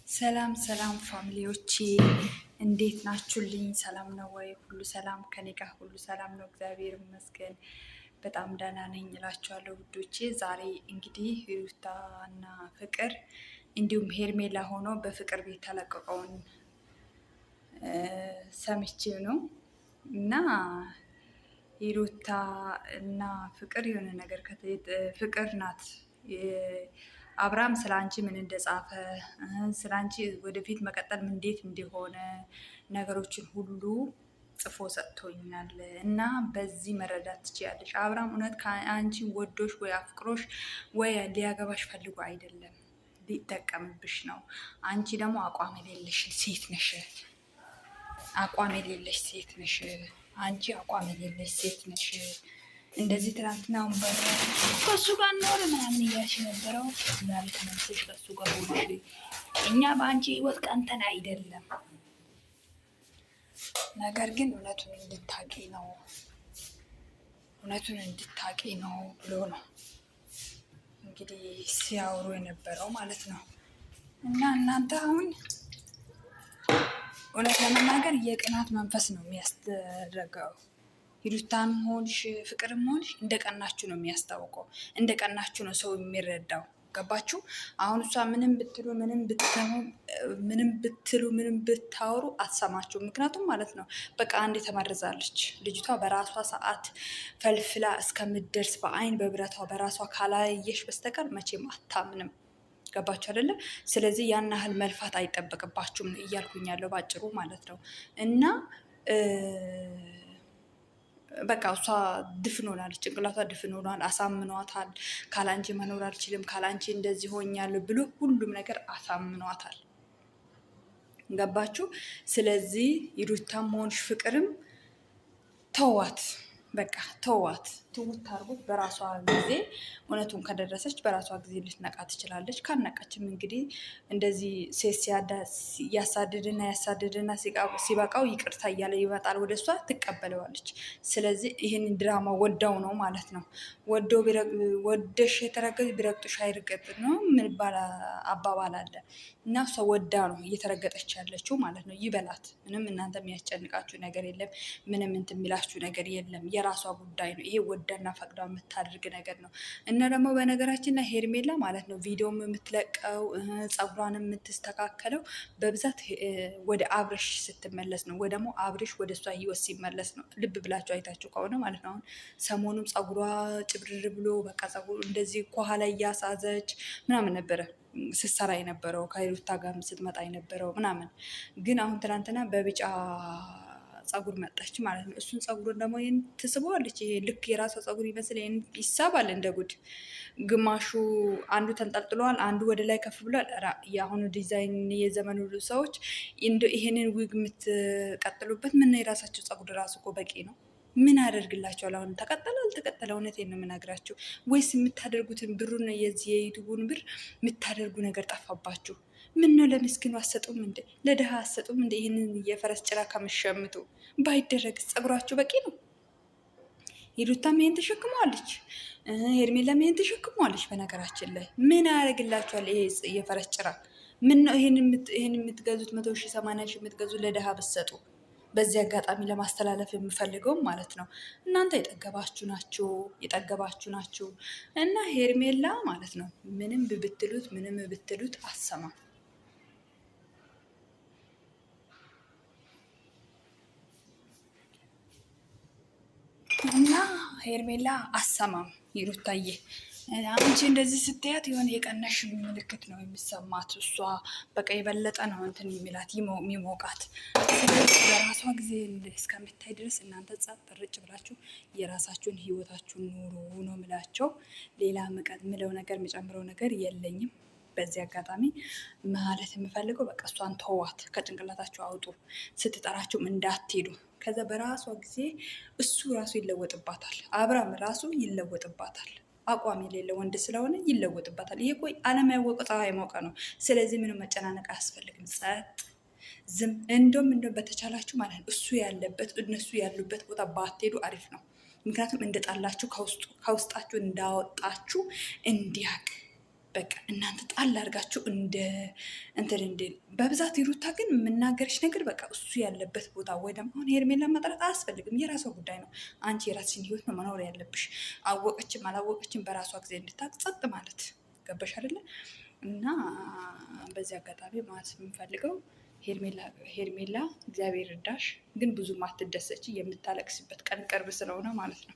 ሰላም ሰላም ፋሚሊዎቼ እንዴት ናችሁልኝ? ሰላም ነው ወይ? ሁሉ ሰላም ከኔ ጋር ሁሉ ሰላም ነው፣ እግዚአብሔር ይመስገን። በጣም ደህና ነኝ እላችኋለሁ ውዶቼ። ዛሬ እንግዲህ ሩታና ፍቅር እንዲሁም ሄርሜላ ሆኖ በፍቅር ቤት ተለቀቀውን ሰምቼ ነው እና ሩታ እና ፍቅር የሆነ ነገር ፍቅር ናት አብርሃም ስለ አንቺ ምን እንደጻፈ ስለ አንቺ ወደፊት መቀጠል እንዴት እንደሆነ ነገሮችን ሁሉ ጽፎ ሰጥቶኛል እና በዚህ መረዳት ትችያለሽ። አብርሃም እውነት ከአንቺ ወዶሽ ወይ አፍቅሮሽ ወይ ሊያገባሽ ፈልጎ አይደለም፣ ሊጠቀምብሽ ነው። አንቺ ደግሞ አቋም የሌለሽ ሴት ነሽ። አቋም የሌለሽ ሴት ነሽ። አንቺ አቋም የሌለሽ ሴት ነሽ። እንደዚህ ትናንትና ወንበር ከሱ ጋር ኖር ምናምን እያልሽ ነበረው ዛሬ ተመልሰሽ ከሱ ጋር ሆንሽ። እኛ በአንቺ ህይወት ቀንተን አይደለም፣ ነገር ግን እውነቱን እንድታቂ ነው፣ እውነቱን እንድታቂ ነው ብሎ ነው እንግዲህ ሲያወሩ የነበረው ማለት ነው። እና እናንተ አሁን እውነት ለመናገር የቅናት መንፈስ ነው የሚያስደረገው። ሩታም ሆንሽ ፍቅርም ሆንሽ እንደ ቀናችሁ ነው የሚያስታውቀው። እንደ ቀናችሁ ነው ሰው የሚረዳው። ገባችሁ? አሁን እሷ ምንም ብትሉ ምንም ብትሰሙ ምንም ብትሉ ምንም ብታወሩ አትሰማችሁ። ምክንያቱም ማለት ነው በቃ አንዴ ተመርዛለች ልጅቷ። በራሷ ሰዓት ፈልፍላ እስከምትደርስ በአይን በብረቷ በራሷ ካላየሽ በስተቀር መቼም አታምንም። ገባችሁ አይደለ? ስለዚህ ያን ያህል መልፋት አይጠበቅባችሁም እያልኩኝ ያለው ባጭሩ ማለት ነው። እና በቃ እሷ ድፍን ሆናለች፣ ጭንቅላቷ ድፍን ሆኗል። አሳምኗታል። ካላንቺ መኖር አልችልም፣ ካላንቺ እንደዚህ ሆኛለሁ ብሎ ሁሉም ነገር አሳምኗታል። ገባችሁ? ስለዚህ ሩታም ሆንሽ ፍቅርም ተዋት፣ በቃ ተዋት። ትውት አድርጎት በራሷ ጊዜ እውነቱን ከደረሰች በራሷ ጊዜ ልትነቃ ትችላለች። ካነቃችም እንግዲህ እንደዚህ ሴት ያሳድድና ያሳድድና ሲበቃው ይቅርታ እያለ ይመጣል ወደ እሷ፣ ትቀበለዋለች። ስለዚህ ይህንን ድራማ ወዳው ነው ማለት ነው። ወደሽ የተረገጥ ቢረግጡሽ አይርገጥ ነው ምን ባል አባባል አለ እና እሷ ወዳ ነው እየተረገጠች ያለችው ማለት ነው። ይበላት። ምንም እናንተ የሚያስጨንቃችሁ ነገር የለም። ምንም እንትን የሚላችሁ ነገር የለም። የራሷ ጉዳይ ነው ይሄ። ወዳና ፈቅዳ የምታደርግ ነገር ነው። እና ደግሞ በነገራችን ላይ ሄርሜላ ማለት ነው ቪዲዮም የምትለቀው ፀጉሯን የምትስተካከለው በብዛት ወደ አብርሽ ስትመለስ ነው፣ ወይ ደግሞ አብርሽ ወደ እሷ ህይወት ሲመለስ ነው። ልብ ብላችሁ አይታችሁ ከሆነ ማለት ነው። አሁን ሰሞኑም ፀጉሯ ጭብርር ብሎ በቃ ፀጉሩ እንደዚህ ከኋላ እያሳዘች ምናምን ነበረ ስትሰራ የነበረው፣ ከሩታ ጋር ስትመጣ የነበረው ምናምን። ግን አሁን ትናንትና በቢጫ ፀጉር መጣች ማለት ነው። እሱን ፀጉሩን ደግሞ ይህን ትስበዋለች። ይሄ ልክ የራሷ ፀጉር ይመስል ይህን ይሳባል እንደ ጉድ። ግማሹ አንዱ ተንጠልጥለዋል፣ አንዱ ወደ ላይ ከፍ ብሏል። የአሁኑ ዲዛይን የዘመኑ ሰዎች ይሄንን ዊግ የምትቀጥሉበት ምን የራሳቸው ፀጉር ራሱ እኮ በቂ ነው። ምን ያደርግላቸዋል? አሁን ተቀጠለ አልተቀጠለ እውነቴን ነው የምነግራችሁ። ወይስ የምታደርጉትን ብሩን የዚህ የዩቱቡን ብር የምታደርጉ ነገር ጠፋባችሁ? ምን ነው ለምስኪኑ አሰጡም እንዴ? ለድሃ አሰጡም እንዴ? ይህንን የፈረስ ጭራ ከምሸምቱ ባይደረግ ፀጉራችሁ በቂ ነው። ሩታም ይሄን ተሸክመዋለች፣ ሄርሜላም ይሄን ተሸክመዋለች። በነገራችን ላይ ምን ያደርግላችኋል ይሄ የፈረስ ጭራ? ምን ነው ይሄን የምትገዙት 100,000 80,000 የምትገዙት ለድሃ ብትሰጡ? በዚህ አጋጣሚ ለማስተላለፍ የምፈልገው ማለት ነው እናንተ የጠገባችሁ ናችሁ፣ የጠገባችሁ ናችሁ። እና ሄርሜላ ማለት ነው ምንም ብትሉት አሰማም። እና ሄርሜላ አሰማም። ይሩታዬ አንቺ እንደዚህ ስትያት የሆነ የቀነሽ ምልክት ነው የሚሰማት። እሷ በቃ የበለጠ ነው እንትን የሚላት የሚሞቃት። ስለዚህ በራሷ ጊዜ እስከምታይ ድረስ እናንተ ጸጥ ርጭ ብላችሁ የራሳችሁን ህይወታችሁን ኑሩ ነው ምላቸው። ሌላ ምለው ነገር የሚጨምረው ነገር የለኝም። በዚህ አጋጣሚ ማለት የምፈልገው በቃ እሷን ተዋት፣ ከጭንቅላታችሁ አውጡ። ስትጠራችሁም እንዳትሄዱ። ከዛ በራሷ ጊዜ እሱ ራሱ ይለወጥባታል። አብርሃም ራሱ ይለወጥባታል። አቋም የሌለ ወንድ ስለሆነ ይለወጥባታል። ይሄ ቆይ ዓለም ያወቀው ፀሐይ ሞቀ ነው። ስለዚህ ምንም መጨናነቅ አያስፈልግም። ጸጥ ዝም። እንደውም በተቻላችሁ ማለት ነው እሱ ያለበት እነሱ ያሉበት ቦታ ባትሄዱ አሪፍ ነው። ምክንያቱም እንደጣላችሁ ከውስጣችሁ እንዳወጣችሁ እንዲያቅ በቃ እናንተ ጣል አድርጋችሁ እንደ እንትን እንደ በብዛት ይሩታ ግን የምናገርሽ ነገር በቃ እሱ ያለበት ቦታ ወይ ደግሞ አሁን ሄርሜላን መጥራት አያስፈልግም። የራሷ ጉዳይ ነው። አንቺ የራስሽን ህይወት ነው መኖር ያለብሽ። አወቀችም አላወቀችም በራሷ ጊዜ እንድታቅ ጸጥ ማለት ገባሽ አይደለ? እና በዚህ አጋጣሚ ማለት የምንፈልገው ሄርሜላ እግዚአብሔር እርዳሽ፣ ግን ብዙ ማትደሰች የምታለቅስበት ቀን ቅርብ ስለሆነ ማለት ነው።